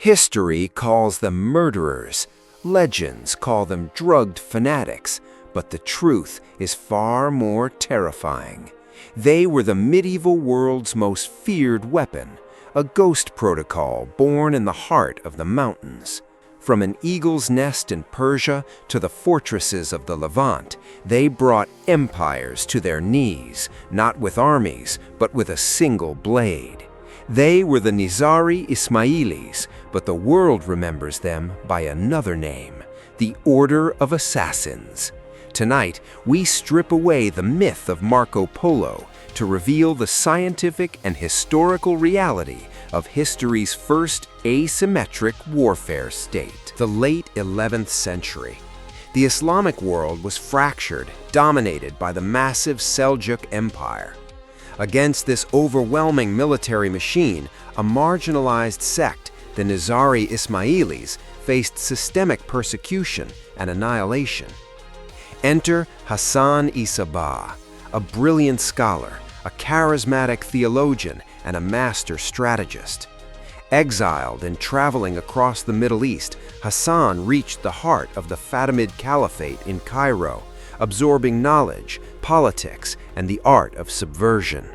History calls them murderers, legends call them drugged fanatics, but the truth is far more terrifying. They were the medieval world's most feared weapon, a ghost protocol born in the heart of the mountains. From an eagle's nest in Persia to the fortresses of the Levant, they brought empires to their knees, not with armies, but with a single blade. They were the Nizari Ismailis, but the world remembers them by another name, the Order of Assassins. Tonight, we strip away the myth of Marco Polo to reveal the scientific and historical reality of history's first asymmetric warfare state. The late 11th century. The Islamic world was fractured, dominated by the massive Seljuk Empire. Against this overwhelming military machine, a marginalized sect, the Nizari Ismailis, faced systemic persecution and annihilation. Enter Hassan-i Sabbah, a brilliant scholar, a charismatic theologian, and a master strategist. Exiled and traveling across the Middle East, Hassan reached the heart of the Fatimid Caliphate in Cairo, absorbing knowledge, politics, and the art of subversion.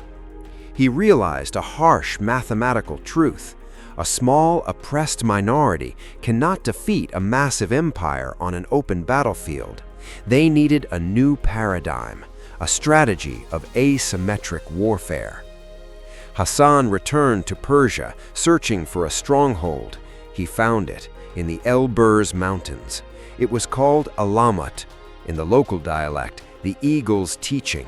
He realized a harsh mathematical truth. A small, oppressed minority cannot defeat a massive empire on an open battlefield. They needed a new paradigm, a strategy of asymmetric warfare. Hassan returned to Persia, searching for a stronghold. He found it in the Elburz Mountains. It was called Alamut, in the local dialect, the Eagle's Teaching.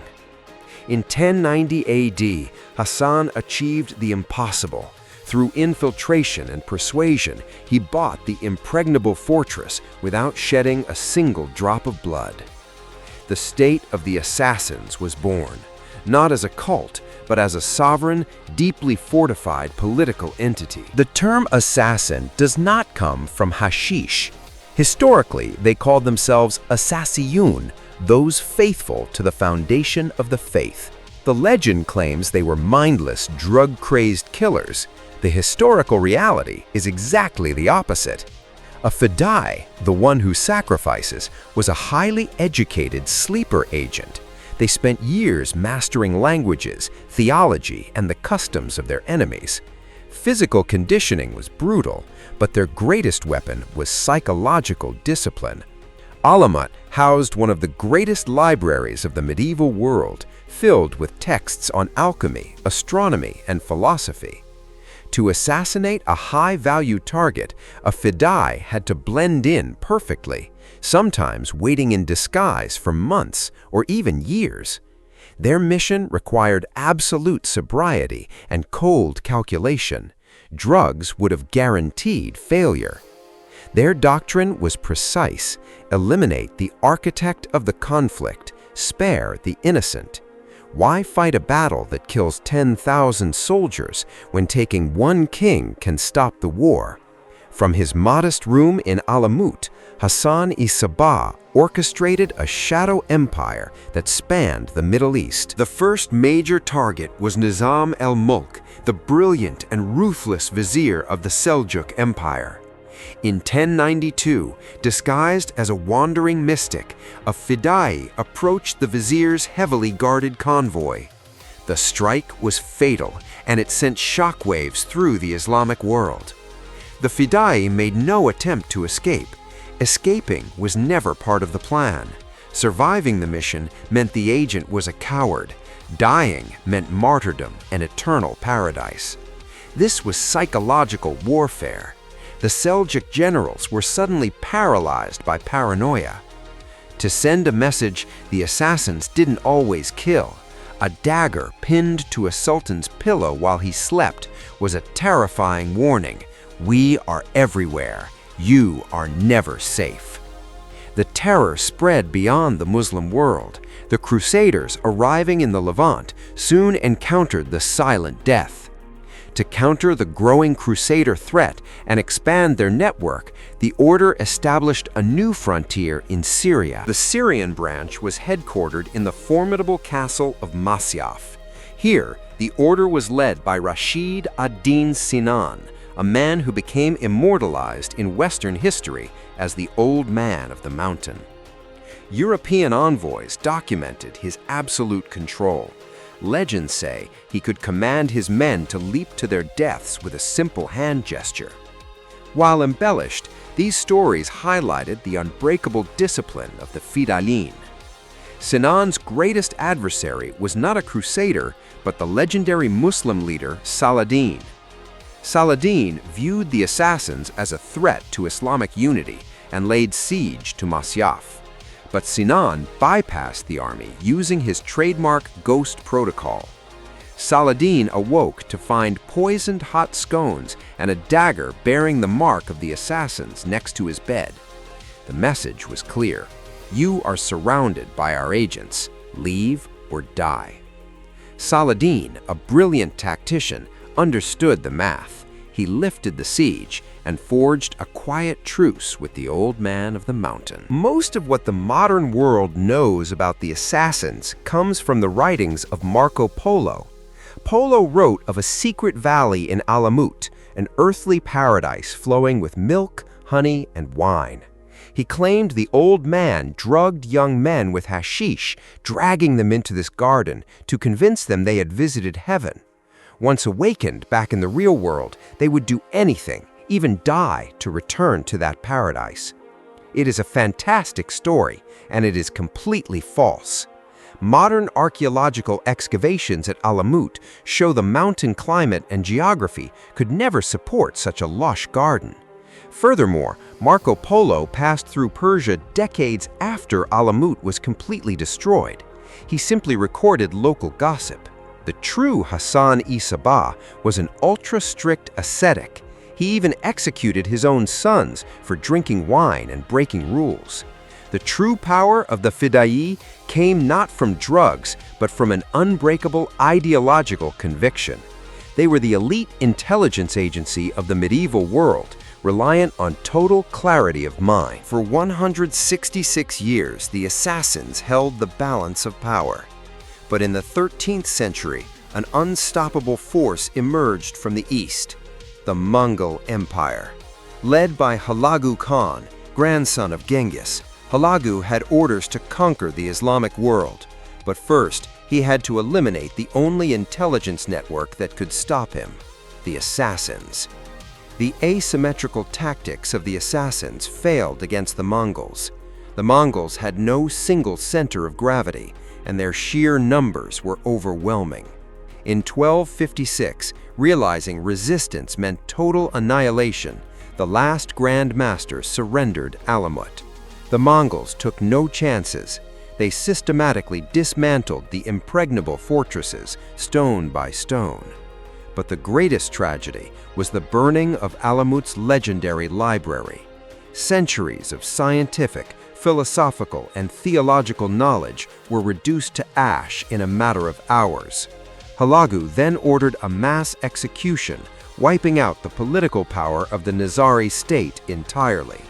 In 1090 AD, Hassan achieved the impossible. Through infiltration and persuasion, he bought the impregnable fortress without shedding a single drop of blood. The state of the assassins was born, not as a cult, but as a sovereign, deeply fortified political entity. The term assassin does not come from hashish. Historically, they called themselves assassiyun, those faithful to the foundation of the faith. The legend claims they were mindless, drug-crazed killers. The historical reality is exactly the opposite. A fidai, the one who sacrifices, was a highly educated sleeper agent. They spent years mastering languages, theology, and the customs of their enemies. Physical conditioning was brutal, but their greatest weapon was psychological discipline. Alamut housed one of the greatest libraries of the medieval world, filled with texts on alchemy, astronomy, and philosophy. To assassinate a high-value target, a fidai had to blend in perfectly, sometimes waiting in disguise for months or even years. Their mission required absolute sobriety and cold calculation. Drugs would have guaranteed failure. Their doctrine was precise: eliminate the architect of the conflict, spare the innocent. Why fight a battle that kills 10,000 soldiers when taking one king can stop the war? From his modest room in Alamut, Hassan-i Sabbah orchestrated a shadow empire that spanned the Middle East. The first major target was al-Mulk, the brilliant and ruthless vizier of the Seljuk Empire. In 1092, disguised as a wandering mystic, a fidai approached the vizier's heavily guarded convoy. The strike was fatal, and it sent shockwaves through the Islamic world. The fidai made no attempt to escape. Escaping was never part of the plan. Surviving the mission meant the agent was a coward. Dying meant martyrdom and eternal paradise. This was psychological warfare. The Seljuk generals were suddenly paralyzed by paranoia. To send a message, the assassins didn't always kill. A dagger pinned to a sultan's pillow while he slept was a terrifying warning: we are everywhere. You are never safe. The terror spread beyond the Muslim world. The Crusaders, arriving in the Levant, soon encountered the silent death. To counter the growing Crusader threat and expand their network, the order established a new frontier in Syria. The Syrian branch was headquartered in the formidable castle of Masyaf. Here, the order was led by Rashid ad-Din Sinan, a man who became immortalized in Western history as the Old Man of the Mountain. European envoys documented his absolute control. Legends say he could command his men to leap to their deaths with a simple hand gesture. While embellished, these stories highlighted the unbreakable discipline of the Fidayleen. Sinan's greatest adversary was not a crusader, but the legendary Muslim leader Saladin. Saladin viewed the assassins as a threat to Islamic unity and laid siege to Masyaf. But Sinan bypassed the army using his trademark ghost protocol. Saladin awoke to find poisoned hot scones and a dagger bearing the mark of the assassins next to his bed. The message was clear: you are surrounded by our agents. Leave or die. Saladin, a brilliant tactician, understood the math. He lifted the siege and forged a quiet truce with the Old Man of the Mountain. Most of what the modern world knows about the assassins comes from the writings of Marco Polo. Polo wrote of a secret valley in Alamut, an earthly paradise flowing with milk, honey, and wine. He claimed the old man drugged young men with hashish, dragging them into this garden to convince them they had visited heaven. Once awakened back in the real world, they would do anything, even die, to return to that paradise. It is a fantastic story, and it is completely false. Modern archaeological excavations at Alamut show the mountain climate and geography could never support such a lush garden. Furthermore, Marco Polo passed through Persia decades after Alamut was completely destroyed. He simply recorded local gossip. The true Hassan-i Sabbah was an ultra-strict ascetic. He even executed his own sons for drinking wine and breaking rules. The true power of the Fidayeen came not from drugs, but from an unbreakable ideological conviction. They were the elite intelligence agency of the medieval world, reliant on total clarity of mind. For 166 years, the assassins held the balance of power. But in the 13th century, an unstoppable force emerged from the east, the Mongol Empire. Led by Hulagu Khan, grandson of Genghis, Hulagu had orders to conquer the Islamic world. But first, he had to eliminate the only intelligence network that could stop him: the assassins. The asymmetrical tactics of the assassins failed against the Mongols. The Mongols had no single center of gravity, and their sheer numbers were overwhelming. In 1256, realizing resistance meant total annihilation, the last Grand Master surrendered Alamut. The Mongols took no chances. They systematically dismantled the impregnable fortresses, stone by stone. But the greatest tragedy was the burning of Alamut's legendary library. Centuries of scientific, philosophical, and theological knowledge were reduced to ash in a matter of hours. Hulagu then ordered a mass execution, wiping out the political power of the Nizari state entirely.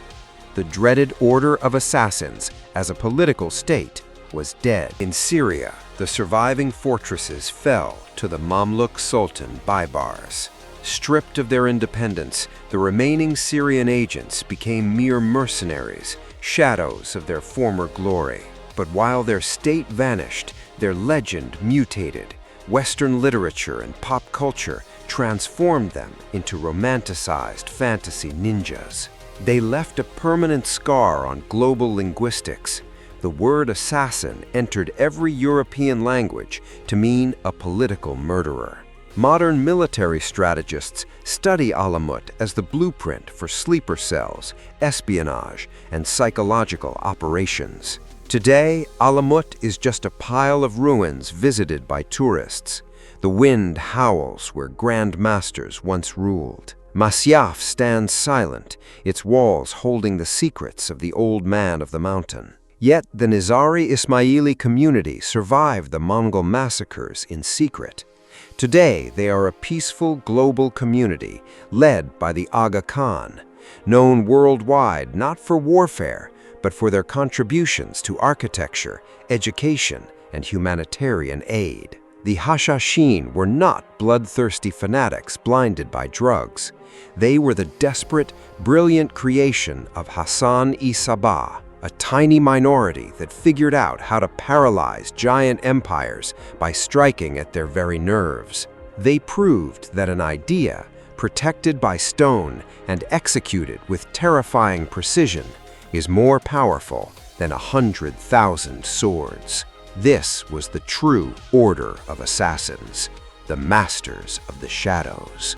The dreaded Order of Assassins, as a political state, was dead. In Syria, the surviving fortresses fell to the Mamluk Sultan Baybars. Stripped of their independence, the remaining Syrian agents became mere mercenaries, shadows of their former glory. But while their state vanished, their legend mutated. Western literature and pop culture transformed them into romanticized fantasy ninjas. They left a permanent scar on global linguistics. The word assassin entered every European language to mean a political murderer. Modern military strategists study Alamut as the blueprint for sleeper cells, espionage, and psychological operations. Today, Alamut is just a pile of ruins visited by tourists. The wind howls where Grand Masters once ruled. Masyaf stands silent, its walls holding the secrets of the Old Man of the Mountain. Yet the Nizari Ismaili community survived the Mongol massacres in secret. Today, they are a peaceful global community led by the Aga Khan, known worldwide not for warfare, but for their contributions to architecture, education, and humanitarian aid. The Hashashin were not bloodthirsty fanatics blinded by drugs. They were the desperate, brilliant creation of Hassan-i Sabbah, a tiny minority that figured out how to paralyze giant empires by striking at their very nerves. They proved that an idea, protected by stone and executed with terrifying precision, is more powerful than 100,000 swords. This was the true order of assassins, the masters of the shadows.